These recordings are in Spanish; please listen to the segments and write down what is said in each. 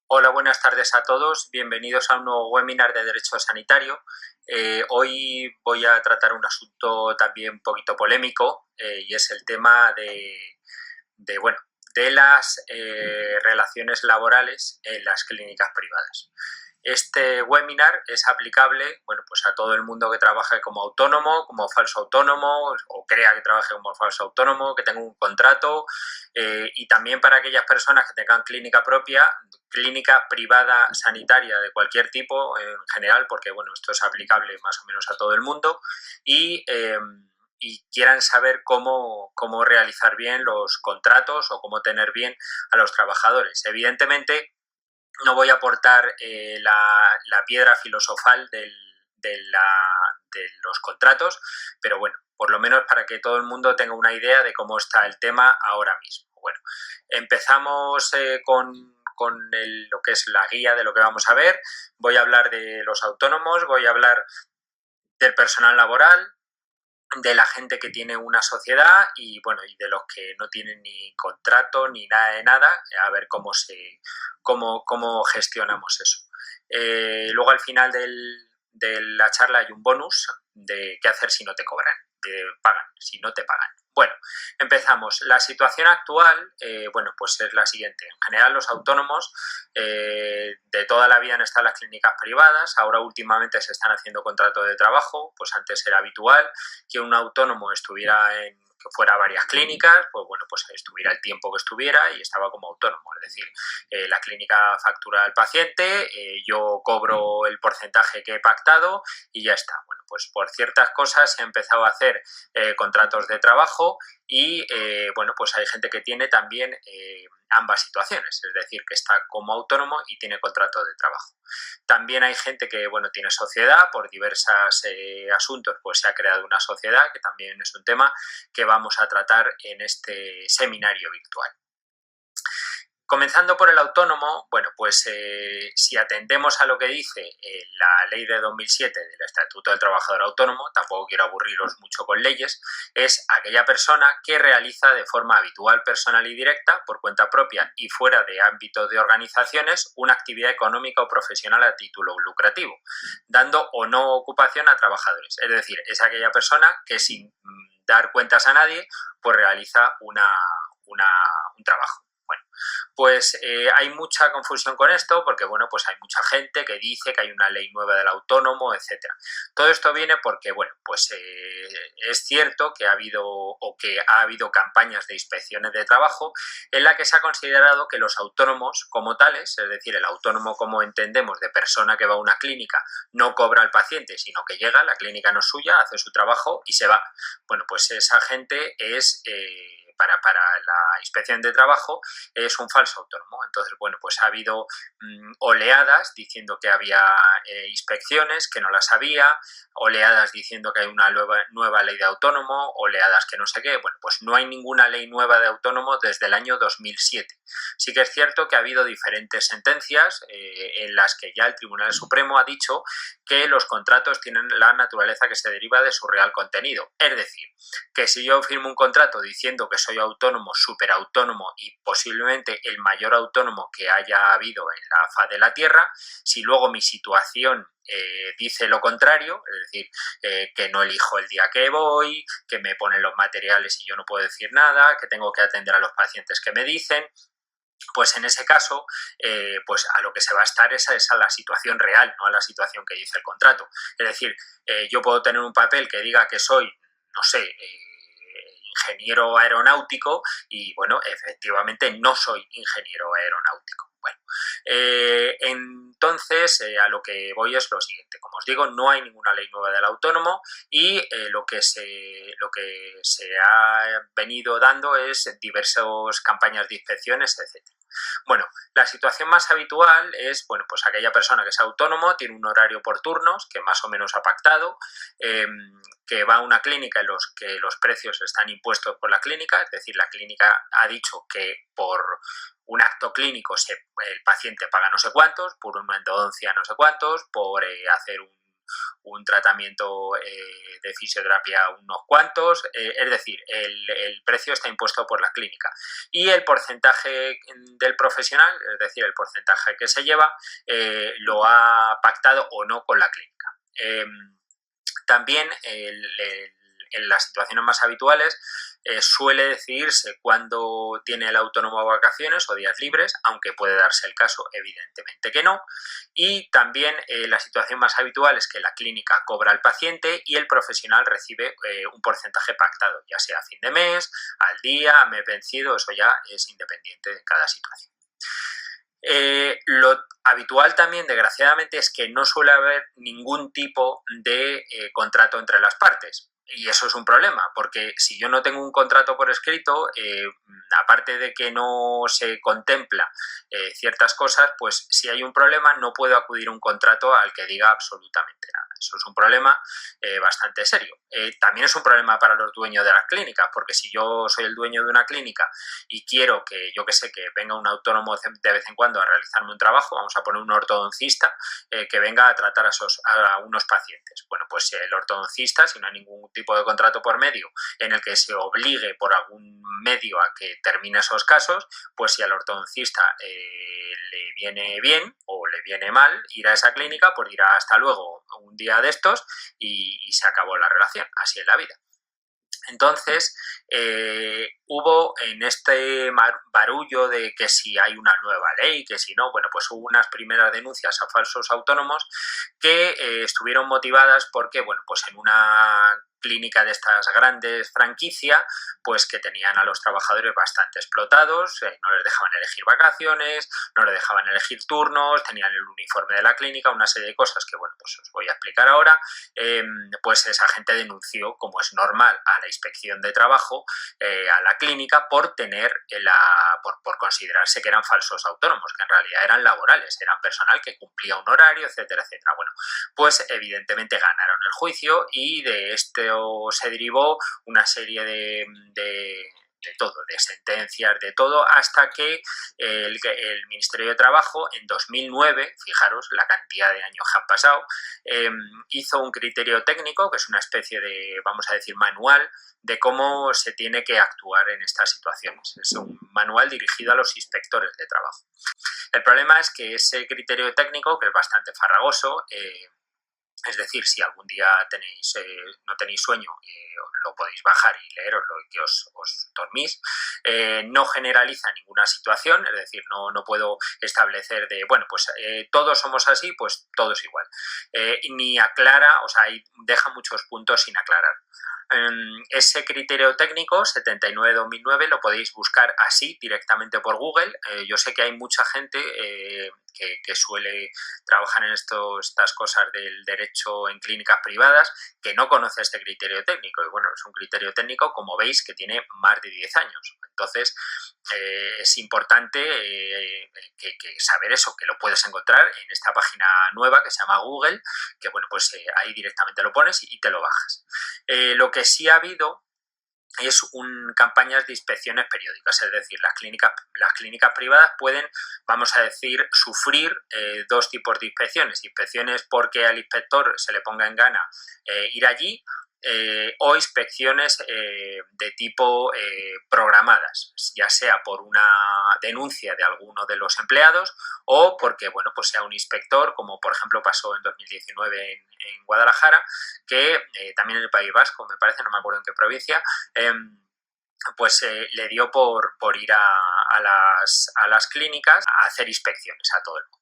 Hola, buenas tardes a todos. Bienvenidos a un nuevo webinar de Derecho Sanitario. Hoy voy a tratar un asunto también un poquito polémico y es el tema de las relaciones laborales en las clínicas privadas. Este webinar es aplicable, pues a todo el mundo que trabaje como autónomo, como falso autónomo o crea que trabaje como falso autónomo, que tenga un contrato y también para aquellas personas que tengan clínica propia, clínica privada sanitaria de cualquier tipo en general, porque esto es aplicable más o menos a todo el mundo y quieran saber cómo realizar bien los contratos o cómo tener bien a los trabajadores. Evidentemente, no voy a aportar la piedra filosofal de los contratos, pero por lo menos para que todo el mundo tenga una idea de cómo está el tema ahora mismo. Empezamos con lo que es la guía de lo que vamos a ver. Voy a hablar de los autónomos, voy a hablar del personal laboral, de la gente que tiene una sociedad y de los que no tienen ni contrato ni nada de nada, a ver cómo gestionamos eso. Luego al final de la charla hay un bonus de qué hacer si no te cobran, si no te pagan. Bueno, empezamos. La situación actual, pues es la siguiente. En general, los autónomos de toda la vida han estado en las clínicas privadas, ahora últimamente se están haciendo contratos de trabajo, pues antes era habitual que un autónomo que fuera a varias clínicas, pues estuviera el tiempo que estuviera y estaba como autónomo, es decir, la clínica factura al paciente, yo cobro el porcentaje que he pactado y ya está. Pues por ciertas cosas se ha empezado a hacer contratos de trabajo y pues hay gente que tiene también ambas situaciones, es decir, que está como autónomo y tiene contrato de trabajo. También hay gente que tiene sociedad, por diversos asuntos pues se ha creado una sociedad, que también es un tema que vamos a tratar en este seminario virtual. Comenzando por el autónomo, pues si atendemos a lo que dice la ley de 2007 del Estatuto del Trabajador Autónomo, tampoco quiero aburriros mucho con leyes, es aquella persona que realiza de forma habitual, personal y directa, por cuenta propia y fuera de ámbito de organizaciones, una actividad económica o profesional a título lucrativo, dando o no ocupación a trabajadores. Es decir, es aquella persona que sin dar cuentas a nadie, pues realiza un trabajo. Pues hay mucha confusión con esto porque pues hay mucha gente que dice que hay una ley nueva del autónomo, etcétera. Todo esto viene porque pues es cierto que ha habido campañas de inspecciones de trabajo en la que se ha considerado que los autónomos como tales, es decir, el autónomo como entendemos de persona que va a una clínica, no cobra al paciente, sino que llega, la clínica no es suya, hace su trabajo y se va. Pues esa gente es para la inspección de trabajo es un falso autónomo. Entonces, pues ha habido oleadas diciendo que había inspecciones, que no las había, oleadas diciendo que hay una nueva ley de autónomo, oleadas que no sé qué. Pues no hay ninguna ley nueva de autónomo desde el año 2007. Sí que es cierto que ha habido diferentes sentencias en las que ya el Tribunal Supremo ha dicho que los contratos tienen la naturaleza que se deriva de su real contenido. Es decir, que si yo firmo un contrato diciendo que soy autónomo, superautónomo y posiblemente el mayor autónomo que haya habido en la faz de la Tierra, si luego mi situación dice lo contrario, es decir, que no elijo el día que voy, que me ponen los materiales y yo no puedo decir nada, que tengo que atender a los pacientes que me dicen, pues en ese caso, pues a lo que se va a estar es a la situación real, no a la situación que dice el contrato. Es decir, yo puedo tener un papel que diga que soy, no sé, ingeniero aeronáutico y efectivamente no soy ingeniero aeronáutico. Entonces a lo que voy es lo siguiente. Como os digo, no hay ninguna ley nueva del autónomo y lo que se ha venido dando es diversas campañas de inspecciones, etcétera. La situación más habitual es, pues aquella persona que es autónomo, tiene un horario por turnos que más o menos ha pactado, que va a una clínica en los que los precios están impuestos por la clínica, es decir, la clínica ha dicho que por un acto clínico el paciente paga no sé cuántos, por una endodoncia no sé cuántos, por hacer un tratamiento de fisioterapia unos cuantos, es decir, el precio está impuesto por la clínica y el porcentaje del profesional, es decir, el porcentaje que se lleva, lo ha pactado o no con la clínica. También en las situaciones más habituales suele decidirse cuándo tiene el autónomo vacaciones o días libres, aunque puede darse el caso, evidentemente que no. Y también la situación más habitual es que la clínica cobra al paciente y el profesional recibe un porcentaje pactado, ya sea a fin de mes, al día, a mes vencido, eso ya es independiente de cada situación. Lo habitual también, desgraciadamente, es que no suele haber ningún tipo de contrato entre las partes. Y eso es un problema, porque si yo no tengo un contrato por escrito, aparte de que no se contempla ciertas cosas, pues si hay un problema no puedo acudir a un contrato al que diga absolutamente nada. Eso es un problema bastante serio. También es un problema para los dueños de las clínicas, porque si yo soy el dueño de una clínica y quiero que, yo que sé, que venga un autónomo de vez en cuando a realizarme un trabajo, vamos a poner un ortodoncista que venga a tratar a unos pacientes. Bueno, pues el ortodoncista, si no hay ningún tipo de contrato por medio en el que se obligue por algún medio a que termine esos casos, pues si al ortodoncista le viene bien o le viene mal ir a esa clínica, pues dirá hasta luego un día de estos y se acabó la relación. Así es la vida. Entonces, hubo en este barullo de que si hay una nueva ley, que si no, bueno, pues hubo unas primeras denuncias a falsos autónomos que estuvieron motivadas porque, bueno, pues en una clínica de estas grandes franquicias, pues que tenían a los trabajadores bastante explotados, no les dejaban elegir vacaciones, no les dejaban elegir turnos, tenían el uniforme de la clínica, una serie de cosas que, bueno, pues os voy a explicar ahora. Pues esa gente denunció, como es normal, a la inspección de trabajo, a la clínica por tener por considerarse que eran falsos autónomos, que en realidad eran laborales, eran personal que cumplía un horario, etcétera, etcétera. Bueno, pues evidentemente ganaron el juicio y de esto se derivó una serie de sentencias, de todo, hasta que el Ministerio de Trabajo en 2009, fijaros la cantidad de años que han pasado, hizo un criterio técnico, que es una especie de, vamos a decir, manual de cómo se tiene que actuar en estas situaciones. Es un manual dirigido a los inspectores de trabajo. El problema es que ese criterio técnico, que es bastante farragoso, es decir, si algún día no tenéis sueño, lo podéis bajar y leeroslo y que os dormís, no generaliza ninguna situación, es decir, no puedo establecer de, bueno, pues todos somos así, pues todos igual. Ni aclara, o sea, deja muchos puntos sin aclarar. Ese criterio técnico 79-2009 lo podéis buscar así directamente por Google. Yo sé que hay mucha gente que suele trabajar en estas cosas del derecho en clínicas privadas que no conoce este criterio técnico, y bueno, es un criterio técnico, como veis, que tiene más de 10 años. Entonces es importante saber eso, que lo puedes encontrar en esta página nueva que se llama Google, que bueno, pues ahí directamente lo pones y te lo bajas. Lo que sí ha habido es campañas de inspecciones periódicas, es decir, las clínicas privadas pueden, vamos a decir, sufrir dos tipos de inspecciones. Inspecciones porque al inspector se le ponga en gana ir allí, o inspecciones de tipo programadas, ya sea por una denuncia de alguno de los empleados o porque, bueno, pues sea un inspector, como por ejemplo pasó en 2019 en Guadalajara, que también en el País Vasco, me parece, no me acuerdo en qué provincia, pues le dio por ir a las clínicas a hacer inspecciones a todo el mundo.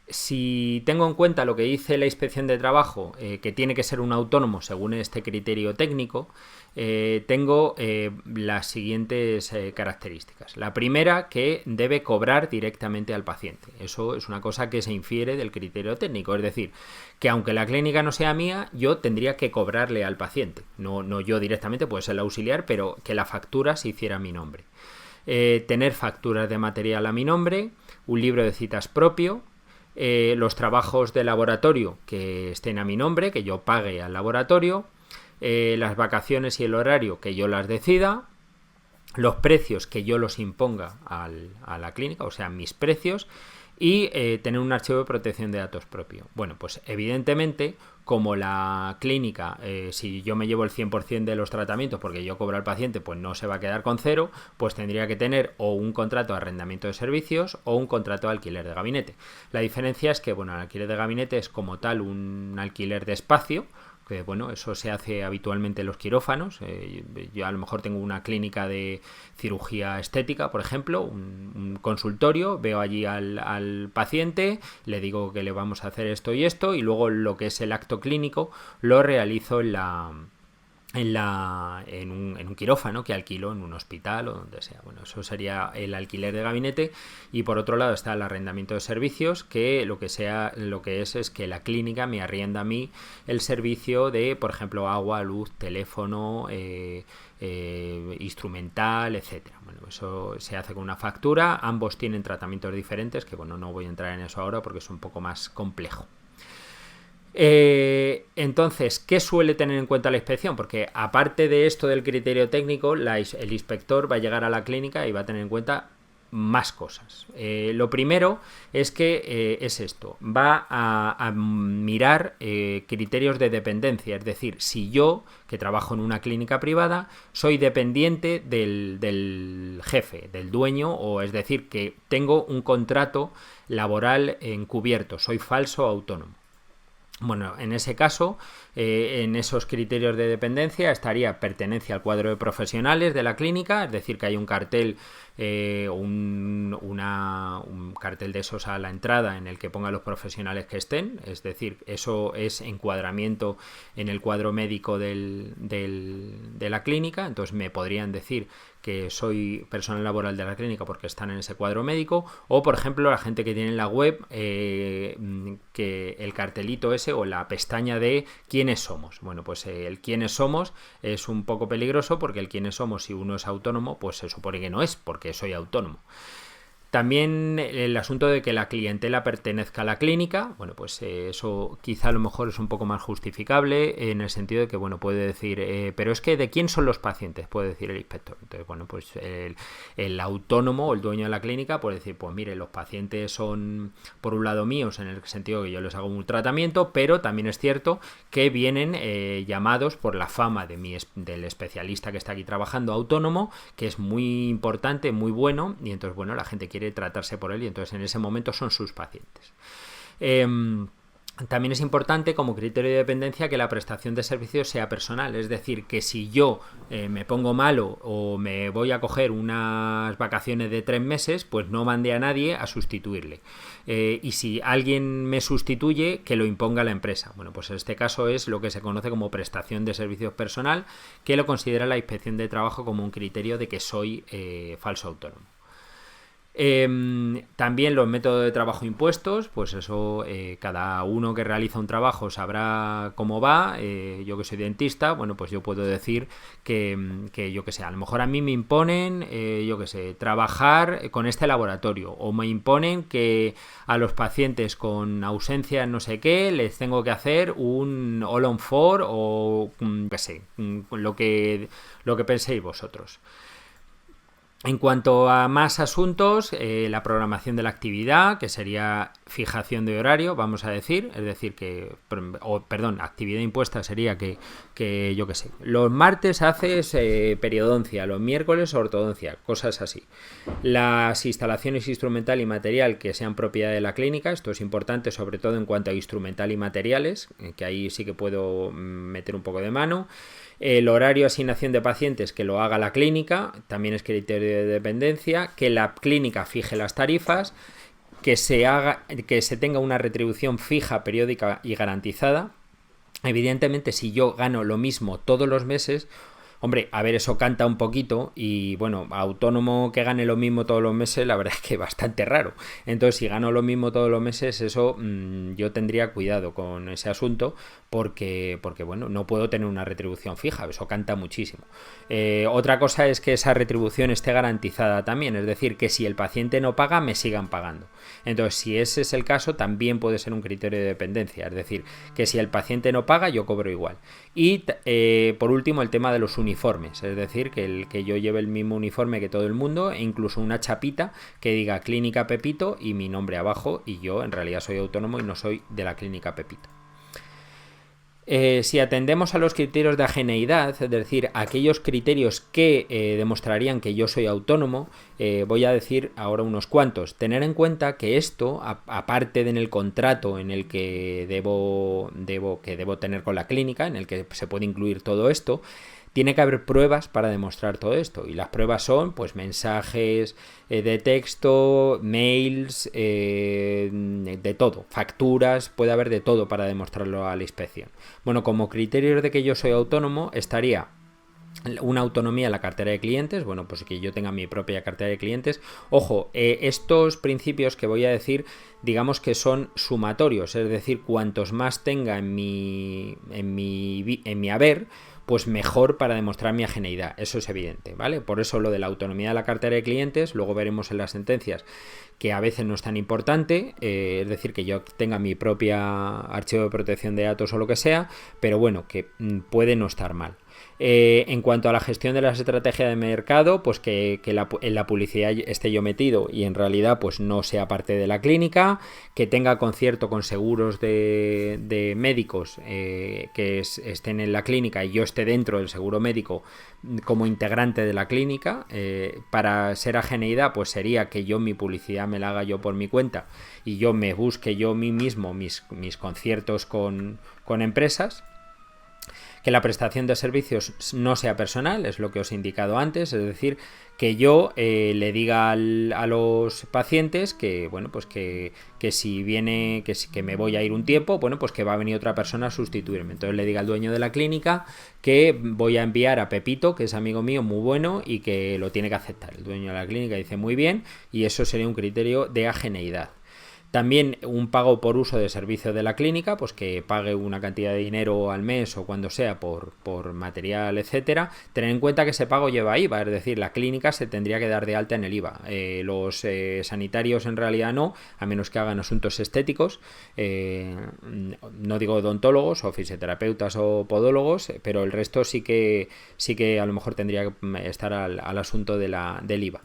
Si tengo en cuenta lo que dice la Inspección de Trabajo, que tiene que ser un autónomo según este criterio técnico, tengo las siguientes características. La primera, que debe cobrar directamente al paciente. Eso es una cosa que se infiere del criterio técnico, es decir, que aunque la clínica no sea mía, yo tendría que cobrarle al paciente. No yo directamente, puede ser el auxiliar, pero que la factura se hiciera a mi nombre. Tener facturas de material a mi nombre, un libro de citas propio, los trabajos de laboratorio que estén a mi nombre, que yo pague al laboratorio, las vacaciones y el horario que yo las decida, los precios que yo los imponga a la clínica, o sea, mis precios, y tener un archivo de protección de datos propio. Bueno, pues evidentemente, como la clínica, si yo me llevo el 100% de los tratamientos porque yo cobro al paciente, pues no se va a quedar con cero, pues tendría que tener o un contrato de arrendamiento de servicios o un contrato de alquiler de gabinete. La diferencia es que, bueno, el alquiler de gabinete es como tal un alquiler de espacio, que bueno, eso se hace habitualmente en los quirófanos. Yo a lo mejor tengo una clínica de cirugía estética, por ejemplo, un consultorio, veo allí al paciente, le digo que le vamos a hacer esto y esto, y luego lo que es el acto clínico lo realizo en un quirófano que alquilo en un hospital o donde sea. Bueno, eso sería el alquiler de gabinete. Y por otro lado está el arrendamiento de servicios, que lo que es que la clínica me arrienda a mí el servicio de, por ejemplo, agua, luz, teléfono, instrumental, etcétera. Bueno, eso se hace con una factura. Ambos tienen tratamientos diferentes, que bueno, no voy a entrar en eso ahora porque es un poco más complejo. Entonces, ¿qué suele tener en cuenta la inspección? Porque aparte de esto del criterio técnico, el inspector va a llegar a la clínica y va a tener en cuenta más cosas. Lo primero es que es esto, va a mirar criterios de dependencia, es decir, si yo, que trabajo en una clínica privada, soy dependiente del jefe, del dueño, o es decir, que tengo un contrato laboral encubierto, soy falso autónomo. Bueno, en ese caso, en esos criterios de dependencia estaría pertenencia al cuadro de profesionales de la clínica, es decir, que hay un cartel, un cartel de esos a la entrada en el que ponga los profesionales que estén, es decir, eso es encuadramiento en el cuadro médico de la clínica, entonces me podrían decir que soy personal laboral de la clínica porque están en ese cuadro médico, o por ejemplo la gente que tiene en la web que el cartelito ese o la pestaña de quiénes somos. Bueno, pues el quiénes somos es un poco peligroso porque el quiénes somos, si uno es autónomo, pues se supone que no es porque soy autónomo. También el asunto de que la clientela pertenezca a la clínica, bueno, pues eso quizá a lo mejor es un poco más justificable en el sentido de que, bueno, puede decir, pero es que ¿de quién son los pacientes? Puede decir el inspector. Entonces, bueno, pues el autónomo o el dueño de la clínica puede decir, pues mire, los pacientes son por un lado míos en el sentido que yo les hago un tratamiento, pero también es cierto que vienen llamados por la fama del especialista que está aquí trabajando autónomo, que es muy importante, muy bueno, y entonces, bueno, la gente quiere tratarse por él y entonces en ese momento son sus pacientes. También es importante como criterio de dependencia que la prestación de servicios sea personal, es decir, que si yo me pongo malo o me voy a coger unas vacaciones de 3 meses, pues no mande a nadie a sustituirle. Y si alguien me sustituye, que lo imponga la empresa. Bueno, pues en este caso es lo que se conoce como prestación de servicios personal, que lo considera la Inspección de Trabajo como un criterio de que soy falso autónomo. También los métodos de trabajo impuestos, pues eso cada uno que realiza un trabajo sabrá cómo va. Yo que soy dentista, bueno, pues yo puedo decir que yo que sé, a lo mejor a mí me imponen, yo que sé, trabajar con este laboratorio, o me imponen que a los pacientes con ausencia no sé qué les tengo que hacer un all on 4 o que sé, lo que penséis vosotros. En cuanto a más asuntos, la programación de la actividad, que sería fijación de horario, vamos a decir, es decir, actividad impuesta sería que yo qué sé, los martes haces periodoncia, los miércoles ortodoncia, cosas así. Las instalaciones instrumental y material que sean propiedad de la clínica, esto es importante sobre todo en cuanto a instrumental y materiales, que ahí sí que puedo meter un poco de mano. El horario de asignación de pacientes que lo haga la clínica, también es criterio de dependencia, que la clínica fije las tarifas, que se tenga una retribución fija, periódica y garantizada. Evidentemente, si yo gano lo mismo todos los meses, hombre, a ver, eso canta un poquito y, bueno, autónomo que gane lo mismo todos los meses, la verdad es que es bastante raro. Entonces, si gano lo mismo todos los meses, eso yo tendría cuidado con ese asunto porque, bueno, no puedo tener una retribución fija, eso canta muchísimo. Otra cosa es que esa retribución esté garantizada también, es decir, que si el paciente no paga, me sigan pagando. Entonces, si ese es el caso, también puede ser un criterio de dependencia, es decir, que si el paciente no paga, yo cobro igual. Y, por último, el tema de los uniformes. uniformes, es decir, que yo lleve el mismo uniforme que todo el mundo e incluso una chapita que diga Clínica Pepito y mi nombre abajo, y yo en realidad soy autónomo y no soy de la Clínica Pepito. Si atendemos a los criterios de ageneidad, es decir, aquellos criterios que demostrarían que yo soy autónomo, voy a decir ahora unos cuantos. Tener en cuenta que esto, aparte de en el contrato en el que debo tener con la clínica, en el que se puede incluir todo esto, tiene que haber pruebas para demostrar todo esto, y las pruebas son pues mensajes de texto, mails, de todo, facturas, puede haber de todo para demostrarlo a la inspección. Bueno, como criterio de que yo soy autónomo estaría una autonomía en la cartera de clientes, bueno, pues que yo tenga mi propia cartera de clientes. Ojo, estos principios que voy a decir, digamos que son sumatorios, es decir, cuantos más tenga en mi haber, pues mejor para demostrar mi ageneidad, eso es evidente, ¿vale? Por eso lo de la autonomía de la cartera de clientes, luego veremos en las sentencias que a veces no es tan importante, es decir, que yo tenga mi propia archivo de protección de datos o lo que sea, pero bueno, que puede no estar mal. En cuanto a la gestión de las estrategias de mercado, pues que en la publicidad esté yo metido y en realidad pues no sea parte de la clínica, que tenga concierto con seguros de médicos que estén en la clínica y yo esté dentro del seguro médico como integrante de la clínica. Para ser ageneidad pues sería que yo mi publicidad me la haga yo por mi cuenta y yo me busque yo mí mismo mis conciertos con empresas. Que la prestación de servicios no sea personal, es lo que os he indicado antes, es decir, que yo le diga a los pacientes que, bueno, pues que si viene, que me voy a ir un tiempo, bueno, pues que va a venir otra persona a sustituirme. Entonces le diga al dueño de la clínica que voy a enviar a Pepito, que es amigo mío muy bueno y que lo tiene que aceptar. El dueño de la clínica dice muy bien, y eso sería un criterio de ageneidad. También un pago por uso de servicio de la clínica, pues que pague una cantidad de dinero al mes o cuando sea por material, etcétera. Tener en cuenta que ese pago lleva IVA, es decir, la clínica se tendría que dar de alta en el IVA. Los sanitarios en realidad no, a menos que hagan asuntos estéticos. No digo odontólogos o fisioterapeutas o podólogos, pero el resto sí que a lo mejor tendría que estar al asunto del IVA.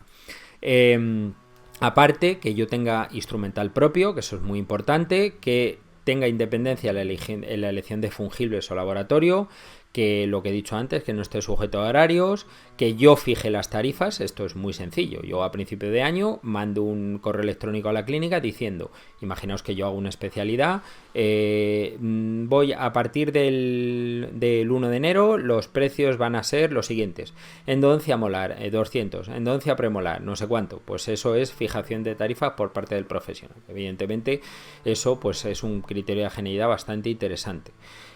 Aparte, que yo tenga instrumental propio, que eso es muy importante, que tenga independencia en la elección de fungibles o laboratorio, que lo que he dicho antes, que no esté sujeto a horarios, que yo fije las tarifas. Esto es muy sencillo. Yo a principio de año mando un correo electrónico a la clínica diciendo, imaginaos que yo hago una especialidad, voy a partir del 1 de enero, los precios van a ser los siguientes: endodoncia molar 200, endodoncia premolar no sé cuánto. Pues eso es fijación de tarifas por parte del profesional. Evidentemente eso pues es un criterio de ageneidad bastante interesante.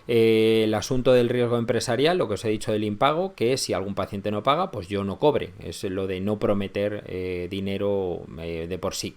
El asunto del riesgo empresarial, lo que os he dicho del impago, que si algún paciente no paga, pues yo no cobre. Es lo de no prometer dinero de por sí.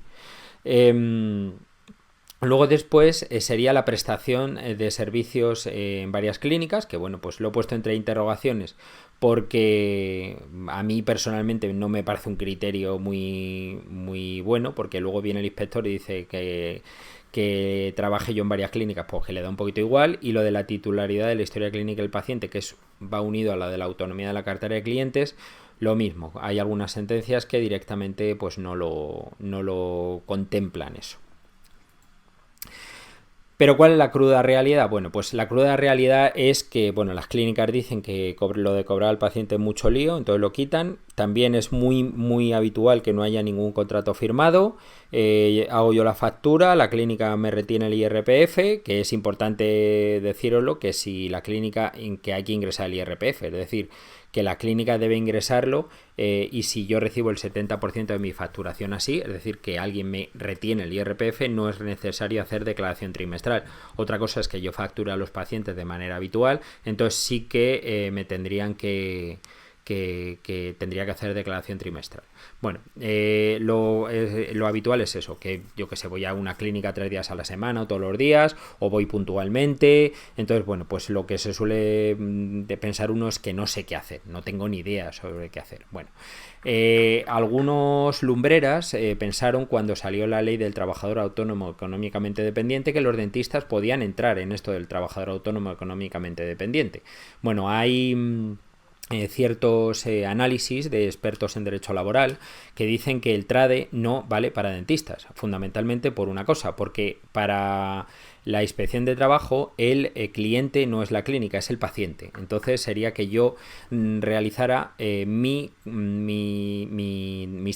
Luego después sería la prestación de servicios en varias clínicas, que bueno, pues lo he puesto entre interrogaciones porque a mí personalmente no me parece un criterio muy bueno, porque luego viene el inspector y dice que trabaje yo en varias clínicas, pues que le da un poquito igual. Y lo de la titularidad de la historia clínica del paciente, que va unido a la de la autonomía de la cartera de clientes, lo mismo. Hay algunas sentencias que directamente pues no lo contemplan eso. Pero ¿cuál es la cruda realidad? Bueno, pues la cruda realidad es que, bueno, las clínicas dicen que lo de cobrar al paciente es mucho lío, entonces lo quitan. También es muy habitual que no haya ningún contrato firmado. Hago yo la factura, la clínica me retiene el IRPF, que es importante decíroslo, que si la clínica, que hay que ingresar el IRPF, es decir, que la clínica debe ingresarlo, y si yo recibo el 70% de mi facturación así, es decir, que alguien me retiene el IRPF, no es necesario hacer declaración trimestral. Otra cosa es que yo facture a los pacientes de manera habitual, entonces sí que me tendrían que tendría que hacer declaración trimestral. Bueno, lo habitual es eso, que yo que sé, voy a una clínica 3 días a la semana o todos los días, o voy puntualmente. Entonces, bueno, pues lo que se suele pensar uno es que no sé qué hacer, no tengo ni idea sobre qué hacer. Bueno, algunos lumbreras pensaron, cuando salió la ley del trabajador autónomo económicamente dependiente, que los dentistas podían entrar en esto del trabajador autónomo económicamente dependiente. Bueno, hay ciertos análisis de expertos en derecho laboral que dicen que el TRADE no vale para dentistas, fundamentalmente por una cosa, porque para la inspección de trabajo el cliente no es la clínica, es el paciente. Entonces sería que yo realizara mis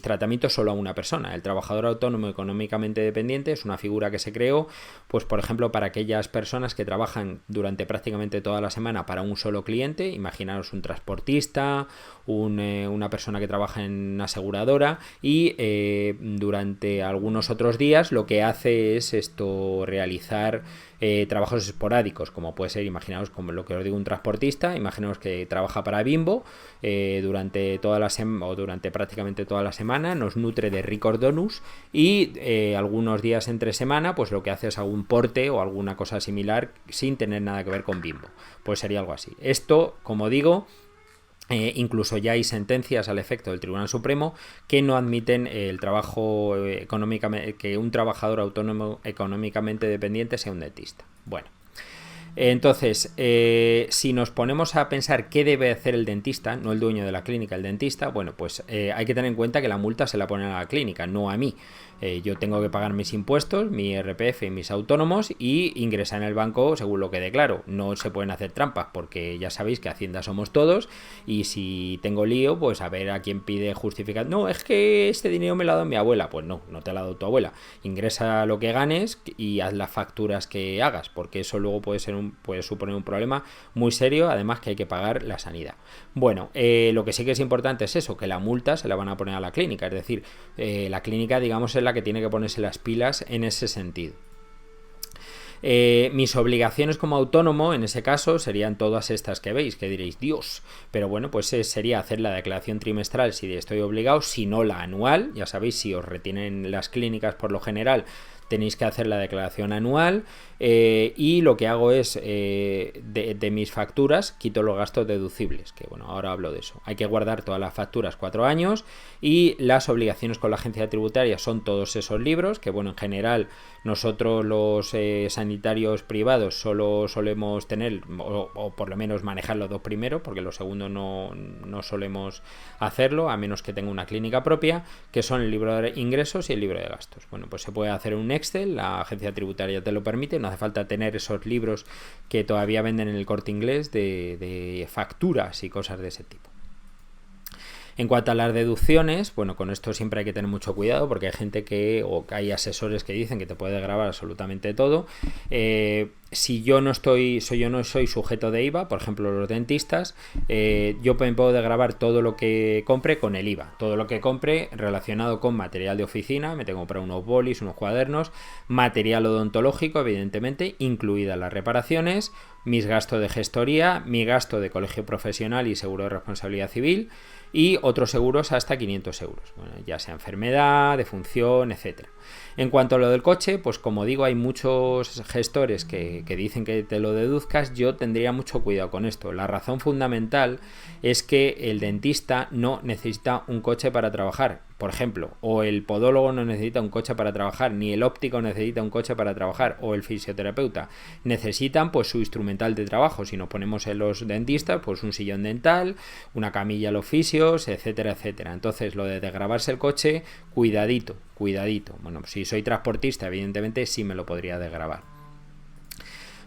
tratamientos solo a una persona. El trabajador autónomo económicamente dependiente es una figura que se creó, pues por ejemplo, para aquellas personas que trabajan durante prácticamente toda la semana para un solo cliente. Imaginaros un transportista, una persona que trabaja en una aseguradora y durante algunos otros días lo que hace es realizar trabajos esporádicos, como puede ser, imaginaos, como lo que os digo, un transportista, imaginaos que trabaja para Bimbo durante toda la semana o durante prácticamente toda la semana, nos nutre de ricos donuts y algunos días entre semana pues lo que hace es algún porte o alguna cosa similar sin tener nada que ver con Bimbo, pues sería algo así. Esto, como digo, incluso ya hay sentencias al efecto del Tribunal Supremo que no admiten el trabajo económicamente, que un trabajador autónomo económicamente dependiente sea un dentista. Bueno, entonces, si nos ponemos a pensar qué debe hacer el dentista, no el dueño de la clínica, el dentista, bueno, pues hay que tener en cuenta que la multa se la ponen a la clínica, no a mí. Yo tengo que pagar mis impuestos, mi IRPF y mis autónomos y ingresar en el banco según lo que declaro. No se pueden hacer trampas porque ya sabéis que Hacienda somos todos y si tengo lío, pues a ver a quién pide justificar. No, es que este dinero me lo ha dado mi abuela. Pues no, no te lo ha dado tu abuela. Ingresa lo que ganes y haz las facturas que hagas, porque eso luego puede suponer un problema muy serio, además que hay que pagar la sanidad. Bueno, lo que sí que es importante es eso, que la multa se la van a poner a la clínica, es decir, la clínica, digamos, es la que tiene que ponerse las pilas en ese sentido. Mis obligaciones como autónomo en ese caso serían todas estas que veis, que diréis, Dios, pero bueno, pues sería hacer la declaración trimestral si estoy obligado, si no la anual. Ya sabéis, si os retienen las clínicas por lo general tenéis que hacer la declaración anual, y lo que hago es de mis facturas quito los gastos deducibles, que bueno, ahora hablo de eso. Hay que guardar todas las facturas 4 años y las obligaciones con la agencia tributaria son todos esos libros, que bueno, en general nosotros los sanitarios privados solo solemos tener o por lo menos manejar los dos primeros, porque los segundos no solemos hacerlo, a menos que tenga una clínica propia, que son el libro de ingresos y el libro de gastos. Bueno, pues se puede hacer un Excel, la agencia tributaria te lo permite, no hace falta tener esos libros que todavía venden en el Corte Inglés de facturas y cosas de ese tipo. En cuanto a las deducciones, bueno, con esto siempre hay que tener mucho cuidado porque hay gente hay asesores que dicen que te puede grabar absolutamente todo. Si yo no soy sujeto de IVA, por ejemplo los dentistas, yo me puedo desgravar todo lo que compre con el IVA, todo lo que compre relacionado con material de oficina, me tengo que comprar unos bolis, unos cuadernos, material odontológico, evidentemente, incluidas las reparaciones, mis gastos de gestoría, mi gasto de colegio profesional y seguro de responsabilidad civil, y otros seguros hasta 500 euros, bueno, ya sea enfermedad, defunción, etcétera. En cuanto a lo del coche, pues como digo, hay muchos gestores que dicen que te lo deduzcas. Yo tendría mucho cuidado con esto. La razón fundamental es que el dentista no necesita un coche para trabajar, por ejemplo, o el podólogo no necesita un coche para trabajar, ni el óptico necesita un coche para trabajar, o el fisioterapeuta. Necesitan pues su instrumental de trabajo. Si nos ponemos en los dentistas, pues un sillón dental, una camilla a los fisios, etcétera, etcétera. Entonces, lo de desgravarse el coche, cuidadito. Bueno, si soy transportista, evidentemente sí me lo podría desgravar.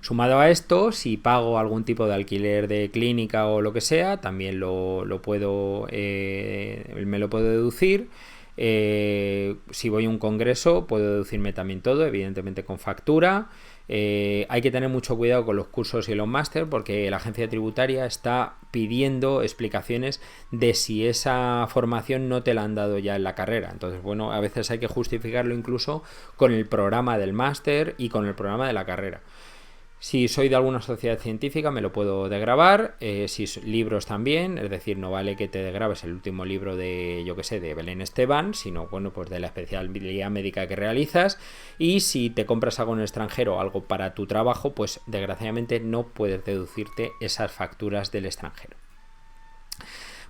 Sumado a esto, si pago algún tipo de alquiler de clínica o lo que sea, también me lo puedo deducir. Si voy a un congreso, puedo deducirme también todo, evidentemente con factura. Hay que tener mucho cuidado con los cursos y los máster porque la agencia tributaria está pidiendo explicaciones de si esa formación no te la han dado ya en la carrera. Entonces, bueno, a veces hay que justificarlo incluso con el programa del máster y con el programa de la carrera. Si soy de alguna sociedad científica me lo puedo desgravar, si libros también, es decir, no vale que te desgrabes el último libro de, yo que sé, de Belén Esteban, sino bueno, pues de la especialidad médica que realizas. Y si te compras algo en el extranjero, algo para tu trabajo, pues desgraciadamente no puedes deducirte esas facturas del extranjero.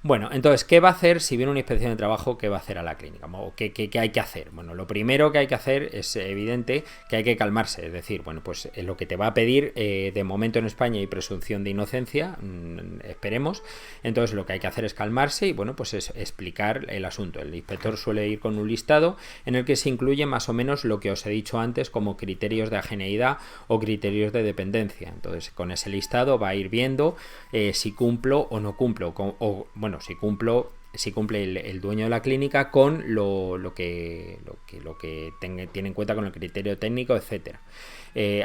Bueno, entonces, ¿qué va a hacer si viene una inspección de trabajo? ¿Qué va a hacer a la clínica? ¿O qué hay que hacer? Bueno, lo primero que hay que hacer es evidente que hay que calmarse. Es decir, bueno, pues lo que te va a pedir, de momento en España hay presunción de inocencia, esperemos. Entonces, lo que hay que hacer es calmarse y, bueno, pues es explicar el asunto. El inspector suele ir con un listado en el que se incluye más o menos lo que os he dicho antes como criterios de ageneidad o criterios de dependencia. Entonces, con ese listado va a ir viendo si cumplo o no cumplo, bueno, si cumple el dueño de la clínica con lo que tiene en cuenta con el criterio técnico, etcétera.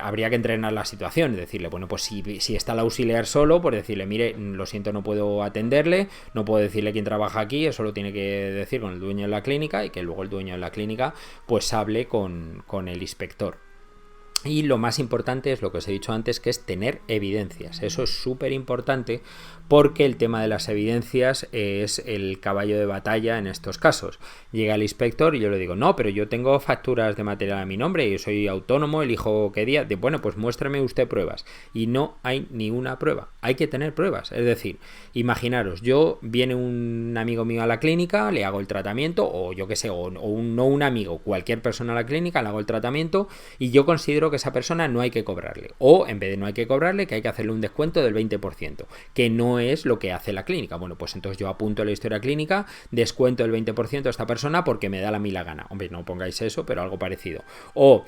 Habría que entrenar la situación, decirle, bueno, pues si está el auxiliar solo, pues decirle, mire, lo siento, no puedo atenderle, no puedo decirle quién trabaja aquí, eso lo tiene que decir con el dueño de la clínica y que luego el dueño de la clínica pues hable con el inspector. Y lo más importante es lo que os he dicho antes, que es tener evidencias. Eso es súper importante porque el tema de las evidencias es el caballo de batalla en estos casos. Llega el inspector y yo le digo, no, pero yo tengo facturas de material a mi nombre, yo soy autónomo, elijo qué día. Bueno, pues muéstrame usted pruebas. Y no hay ni una prueba. Hay que tener pruebas. Es decir, imaginaros, viene un amigo mío a la clínica, le hago el tratamiento, o yo qué sé, no un amigo, cualquier persona a la clínica, le hago el tratamiento y yo considero que esa persona no hay que cobrarle. O en vez de no hay que cobrarle, que hay que hacerle un descuento del 20%, que no es lo que hace la clínica. Bueno, pues entonces yo apunto la historia clínica, descuento el 20% a esta persona porque me da la mila gana. Hombre, no pongáis eso, pero algo parecido. O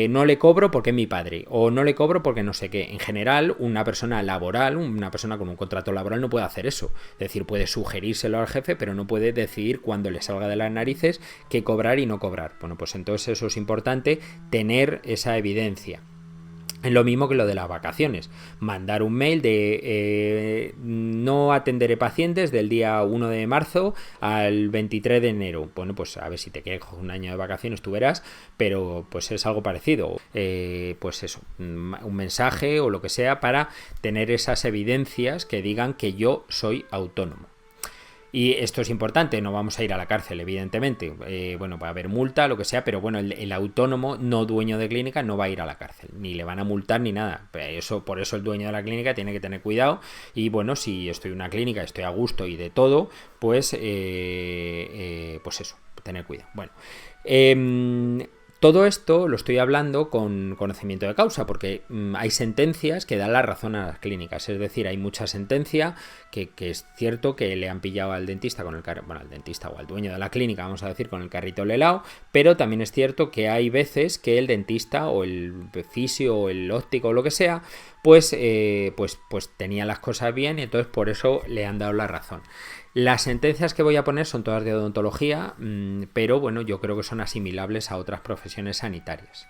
no le cobro porque es mi padre. O no le cobro porque no sé qué. En general, una persona laboral, una persona con un contrato laboral no puede hacer eso. Es decir, puede sugerírselo al jefe, pero no puede decidir cuando le salga de las narices qué cobrar y no cobrar. Bueno, pues entonces eso es importante, tener esa evidencia. Es lo mismo que lo de las vacaciones. Mandar un mail de no atenderé pacientes del día 1 de marzo al 23 de enero. Bueno, pues a ver si te quieres coger un año de vacaciones, tú verás, pero pues es algo parecido. Pues eso, un mensaje o lo que sea para tener esas evidencias que digan que yo soy autónomo. Y esto es importante, no vamos a ir a la cárcel, evidentemente. Bueno, va a haber multa, lo que sea, pero bueno, el autónomo no dueño de clínica no va a ir a la cárcel, ni le van a multar ni nada. Por eso el dueño de la clínica tiene que tener cuidado. Y bueno, si estoy en una clínica, estoy a gusto y de todo, pues eso, tener cuidado. Bueno, todo esto lo estoy hablando con conocimiento de causa, porque hay sentencias que dan la razón a las clínicas. Es decir, hay mucha sentencia que es cierto que le han pillado al dentista al dentista o al dueño de la clínica, vamos a decir, con el carrito del helado, pero también es cierto que hay veces que el dentista o el fisio o el óptico o lo que sea, pues tenía las cosas bien y entonces por eso le han dado la razón. Las sentencias que voy a poner son todas de odontología, pero bueno, yo creo que son asimilables a otras profesiones sanitarias.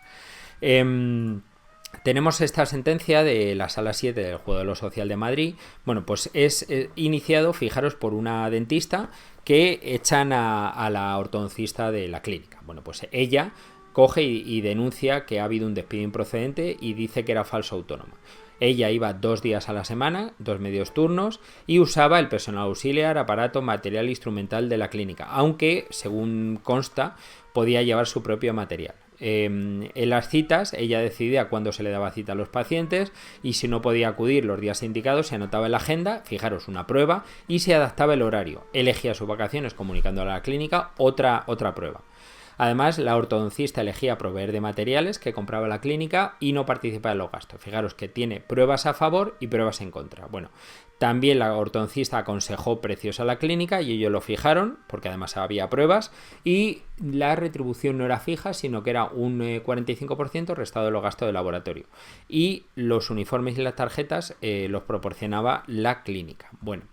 Tenemos esta sentencia de la Sala 7 del Juego de lo Social de Madrid. Bueno, pues es iniciado, fijaros, por una dentista que echan a la ortodoncista de la clínica. Bueno, pues ella coge y denuncia que ha habido un despido improcedente y dice que era falso autónomo. Ella iba 2 días a la semana, 2 medios turnos, y usaba el personal auxiliar, aparato, material instrumental de la clínica, aunque, según consta, podía llevar su propio material. En las citas, ella decidía cuándo se le daba cita a los pacientes y si no podía acudir los días indicados, se anotaba en la agenda, fijaros, una prueba, y se adaptaba el horario. Elegía sus vacaciones comunicando a la clínica otra prueba. Además, la ortodoncista elegía proveer de materiales que compraba la clínica y no participaba en los gastos. Fijaros que tiene pruebas a favor y pruebas en contra. Bueno, también la ortodoncista aconsejó precios a la clínica y ellos lo fijaron, porque además había pruebas, y la retribución no era fija, sino que era un 45% restado de los gastos de laboratorio. Y los uniformes y las tarjetas los proporcionaba la clínica. Bueno,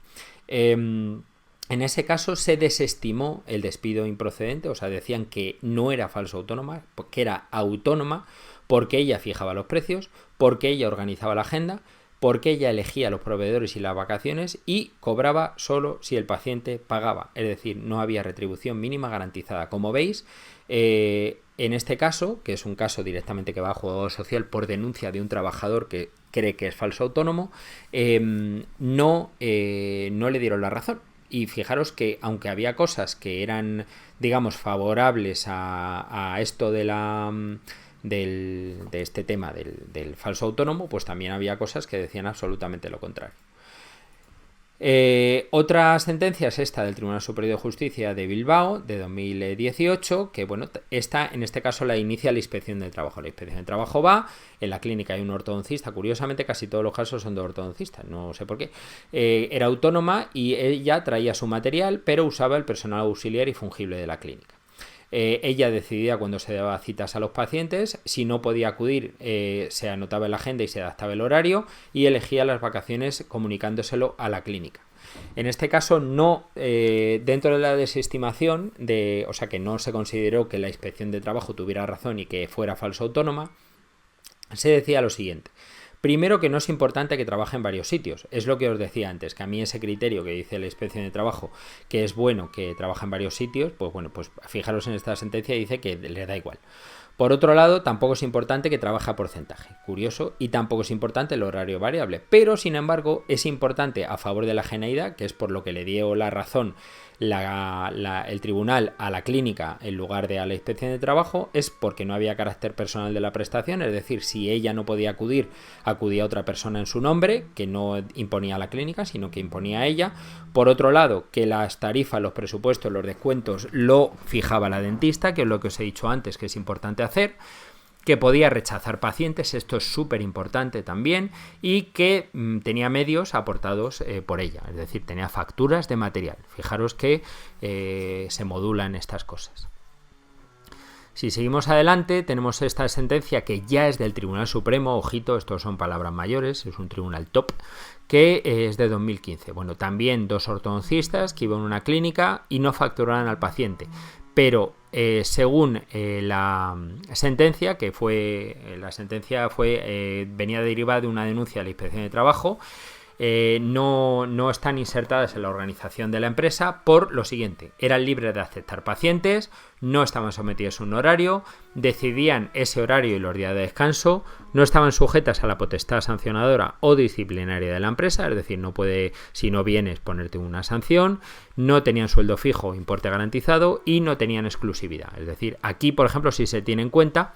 en ese caso se desestimó el despido improcedente, o sea, decían que no era falso autónoma, que era autónoma porque ella fijaba los precios, porque ella organizaba la agenda, porque ella elegía los proveedores y las vacaciones y cobraba solo si el paciente pagaba, es decir, no había retribución mínima garantizada. Como veis, en este caso, que es un caso directamente que va a Juego Social por denuncia de un trabajador que cree que es falso autónomo, no le dieron la razón. Y fijaros que aunque había cosas que eran, digamos, favorables a esto de este tema del falso autónomo, pues también había cosas que decían absolutamente lo contrario. Otra sentencia es esta del Tribunal Superior de Justicia de Bilbao de 2018, que bueno, esta en este caso la inicia la Inspección de Trabajo. La Inspección de Trabajo va, en la clínica hay un ortodoncista, curiosamente casi todos los casos son de ortodoncistas, no sé por qué. Era autónoma y ella traía su material, pero usaba el personal auxiliar y fungible de la clínica. Ella decidía cuando se daba citas a los pacientes, si no podía acudir se anotaba en la agenda y se adaptaba el horario y elegía las vacaciones comunicándoselo a la clínica. En este caso no, dentro de la desestimación, o sea que no se consideró que la Inspección de Trabajo tuviera razón y que fuera falso autónoma, se decía lo siguiente. Primero, que no es importante que trabaje en varios sitios. Es lo que os decía antes, que a mí ese criterio que dice la Inspección de Trabajo, que es bueno que trabaje en varios sitios, pues bueno, pues fijaros en esta sentencia, dice que le da igual. Por otro lado, tampoco es importante que trabaje a porcentaje, curioso, y tampoco es importante el horario variable. Pero, sin embargo, es importante a favor de la geneidad, que es por lo que le dio la razón el tribunal a la clínica en lugar de a la Inspección de Trabajo, es porque no había carácter personal de la prestación, es decir, si ella no podía acudir, acudía otra persona en su nombre, que no imponía a la clínica, sino que imponía a ella. Por otro lado, que las tarifas, los presupuestos, los descuentos lo fijaba la dentista, que es lo que os he dicho antes, que es importante hacer, que podía rechazar pacientes, esto es súper importante también, y que tenía medios aportados por ella, es decir, tenía facturas de material. Fijaros que se modulan estas cosas. Si seguimos adelante, tenemos esta sentencia que ya es del Tribunal Supremo, ojito, estos son palabras mayores, es un tribunal top, que es de 2015. Bueno, también dos ortodoncistas que iban a una clínica y no facturaban al paciente, pero según la sentencia, que fue venía derivada de una denuncia de la Inspección de Trabajo, no están insertadas en la organización de la empresa por lo siguiente: eran libres de aceptar pacientes, no estaban sometidos a un horario, decidían ese horario y los días de descanso, no estaban sujetas a la potestad sancionadora o disciplinaria de la empresa, es decir, no puede, si no vienes, ponerte una sanción, no tenían sueldo fijo, importe garantizado y no tenían exclusividad. Es decir, aquí, por ejemplo, si se tiene en cuenta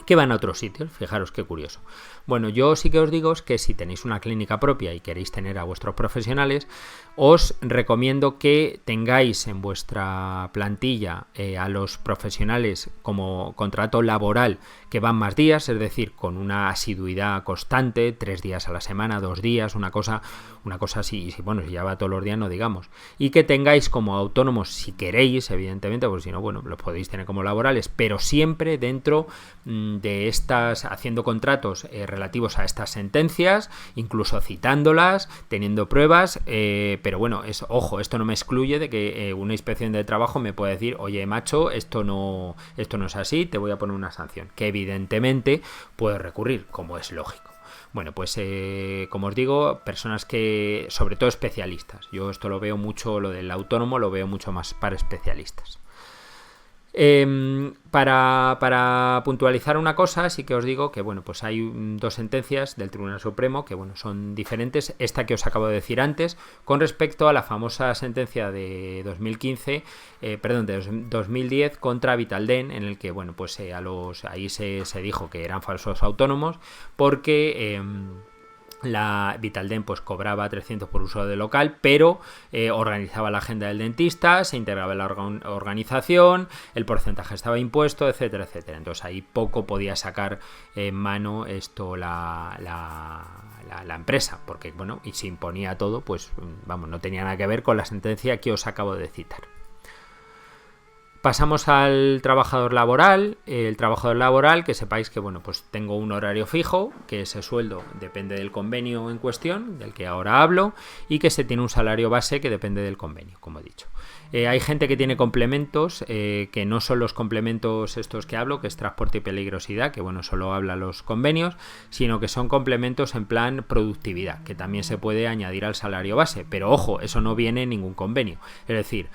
que van a otros sitios, fijaros qué curioso. Bueno, yo sí que os digo que si tenéis una clínica propia y queréis tener a vuestros profesionales, os recomiendo que tengáis en vuestra plantilla a los profesionales como contrato laboral que van más días, es decir, con una asiduidad constante, 3 días a la semana, 2 días, una cosa así, bueno, si ya va todos los días no digamos, y que tengáis como autónomos si queréis, evidentemente, porque si no, bueno, los podéis tener como laborales, pero siempre dentro de estas, haciendo contratos relativos a estas sentencias, incluso citándolas, teniendo pruebas, pero bueno, ojo, esto no me excluye de que una Inspección de Trabajo me pueda decir, oye macho, esto no es así, te voy a poner una sanción, que evidentemente puedo recurrir, como es lógico. Bueno, pues como os digo, personas que, sobre todo especialistas, yo esto lo veo mucho, lo del autónomo lo veo mucho más para especialistas. Para puntualizar una cosa, sí que os digo que bueno, pues hay dos sentencias del Tribunal Supremo que bueno, son diferentes. Esta que os acabo de decir antes, con respecto a la famosa sentencia de 2010 contra Vitaldent, en el que bueno, pues ahí se dijo que eran falsos autónomos porque la Vitaldent pues cobraba 300 por uso de local, pero organizaba la agenda del dentista, se integraba en la organización, el porcentaje estaba impuesto, etcétera, etcétera. Entonces ahí poco podía sacar en mano esto la empresa, porque bueno, y se imponía todo, pues vamos, no tenía nada que ver con la sentencia que os acabo de citar. Pasamos al trabajador laboral. El trabajador laboral, que sepáis que bueno, pues tengo un horario fijo, que ese sueldo depende del convenio en cuestión, del que ahora hablo, y que se tiene un salario base que depende del convenio, como he dicho. Hay gente que tiene complementos, que no son los complementos estos que hablo, que es transporte y peligrosidad, que bueno, solo habla los convenios, sino que son complementos en plan productividad, que también se puede añadir al salario base, pero ojo, eso no viene en ningún convenio. Es decir,